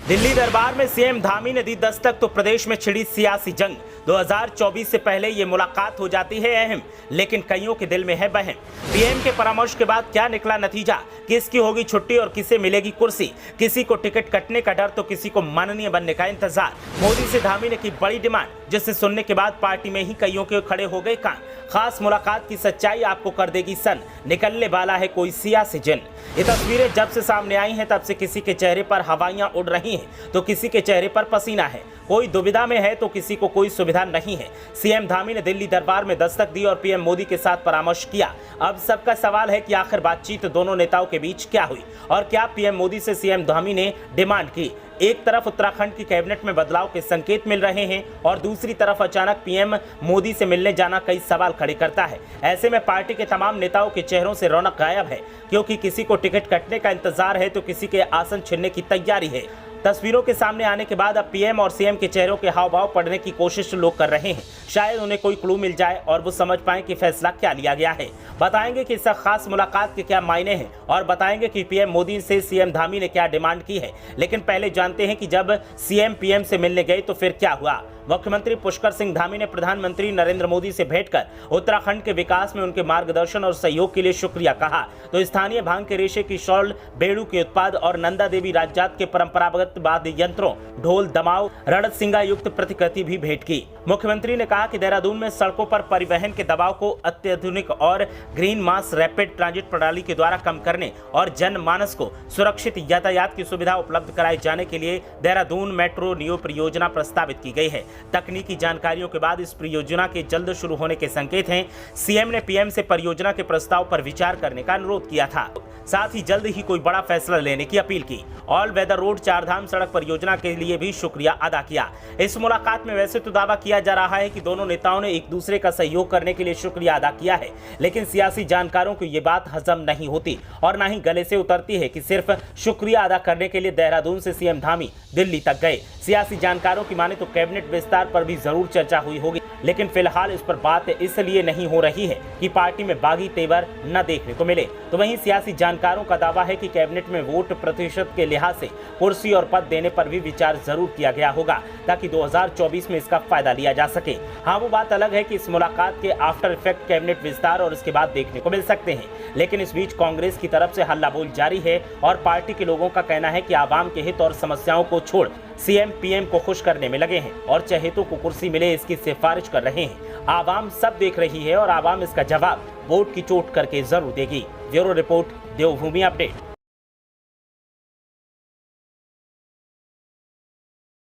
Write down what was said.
दिल्ली दरबार में सीएम धामी ने दी दस्तक तो प्रदेश में छिड़ी सियासी जंग। 2024 से पहले ये मुलाकात हो जाती है अहम, लेकिन कईयों के दिल में है बहम। पीएम के परामर्श के बाद क्या निकला नतीजा, किसकी होगी छुट्टी और किसे मिलेगी कुर्सी, किसी को टिकट कटने का डर तो किसी को माननीय बनने का इंतजार। मोदी से धामी ने की बड़ी डिमांड, जिसे सुनने के बाद पार्टी में ही कईयों के खड़े हो गए कान। खास मुलाकात की सच्चाई आपको कर देगी सन, निकलने वाला है कोई सियासी जिन। ये तस्वीरें जब से सामने आई हैं तब से किसी के चेहरे पर हवाइयां उड़ रही हैं तो किसी के चेहरे पर पसीना है। कोई दुविधा में है तो किसी को कोई सुविधा नहीं है। सीएम धामी ने दिल्ली दरबार में दस्तक दी और पीएम मोदी के साथ परामर्श किया। अब सबका सवाल है कि आखिर बातचीत दोनों नेताओं के बीच क्या हुई और क्या पीएम मोदी से सीएम धामी ने डिमांड की। एक तरफ उत्तराखंड की कैबिनेट में बदलाव के संकेत मिल रहे हैं और दूसरी तरफ अचानक पीएम मोदी से मिलने जाना कई सवाल खड़े करता है। ऐसे में पार्टी के तमाम नेताओं के चेहरों से रौनक गायब है, क्योंकि किसी को टिकट कटने का इंतजार है तो किसी के आसन छीनने की तैयारी है। तस्वीरों के सामने आने के बाद अब पीएम और सीएम के चेहरों के हाव भाव पढ़ने की कोशिश लोग कर रहे हैं। शायद उन्हें कोई क्लू मिल जाए और वो समझ पाएं कि फैसला क्या लिया गया है। बताएंगे कि इस खास मुलाकात के क्या मायने हैं और बताएंगे कि पीएम मोदी से सीएम धामी ने क्या डिमांड की है। लेकिन पहले जानते हैं कि जब सीएम पीएम से मिलने गए तो फिर क्या हुआ। मुख्यमंत्री पुष्कर सिंह धामी ने प्रधानमंत्री नरेंद्र मोदी से भेंट कर उत्तराखंड के विकास में उनके मार्गदर्शन और सहयोग के लिए शुक्रिया कहा। तो स्थानीय भांग के रेशे की शॉल, बेड़ू के उत्पाद और नंदा देवी राजजात के परंपरागत वाद्य यंत्रों, ढोल, दमाव, रणत सिंगा युक्त प्रतिकृति भी भेंट की। मुख्यमंत्री ने कहा कि देहरादून में सड़कों पर परिवहन के दबाव को अत्याधुनिक और ग्रीन मास रैपिड ट्रांजिट प्रणाली के द्वारा कम करने और जनमानस को सुरक्षित यातायात की सुविधा उपलब्ध कराए जाने के लिए देहरादून मेट्रो नियो परियोजना प्रस्तावित की गई है। तकनीकी जानकारियों के बाद इस परियोजना के जल्द शुरू होने के संकेत हैं। सीएम ने पीएम से परियोजना के प्रस्ताव पर विचार करने का अनुरोध किया था, साथ ही जल्द ही कोई बड़ा फैसला लेने की अपील की। ऑल वेदर रोड चारधाम सड़क परियोजना के लिए भी शुक्रिया अदा किया। इस मुलाकात में वैसे तो दावा किया जा रहा है कि दोनों नेताओं ने एक दूसरे का सहयोग करने के लिए शुक्रिया अदा किया है, लेकिन सियासी जानकारों को ये बात हजम नहीं होती और न ही गले से उतरती है कि सिर्फ शुक्रिया अदा करने के लिए देहरादून से सीएम धामी दिल्ली तक गए। सियासी जानकारों की माने तो कैबिनेट विस्तार पर भी जरूर चर्चा हुई होगी, लेकिन फिलहाल इस पर बात इसलिए नहीं हो रही है कि पार्टी में बागी तेवर न देखने को मिले। तो वहीं सियासी जानकारों का दावा है कि कैबिनेट में वोट प्रतिशत के लिहाज से कुर्सी और पद देने पर भी विचार जरूर किया गया होगा, ताकि 2024 में इसका फायदा लिया जा सके। हाँ, वो बात अलग है कि इस मुलाकात के आफ्टर इफेक्ट कैबिनेट विस्तार और इसके बाद देखने को मिल सकते हैं, लेकिन इस बीच कांग्रेस की तरफ से हल्ला बोल जारी है और पार्टी के लोगों का कहना है कि आवाम के हित और समस्याओं को छोड़ सीएम पीएम को खुश करने में लगे हैं और चहेतों को कुर्सी मिले इसकी सिफारिश कर रहे हैं। आवाम सब देख रही है और आवाम इसका जवाब वोट की चोट करके जरूर देगी। ब्यूरो रिपोर्ट, देवभूमि अपडेट।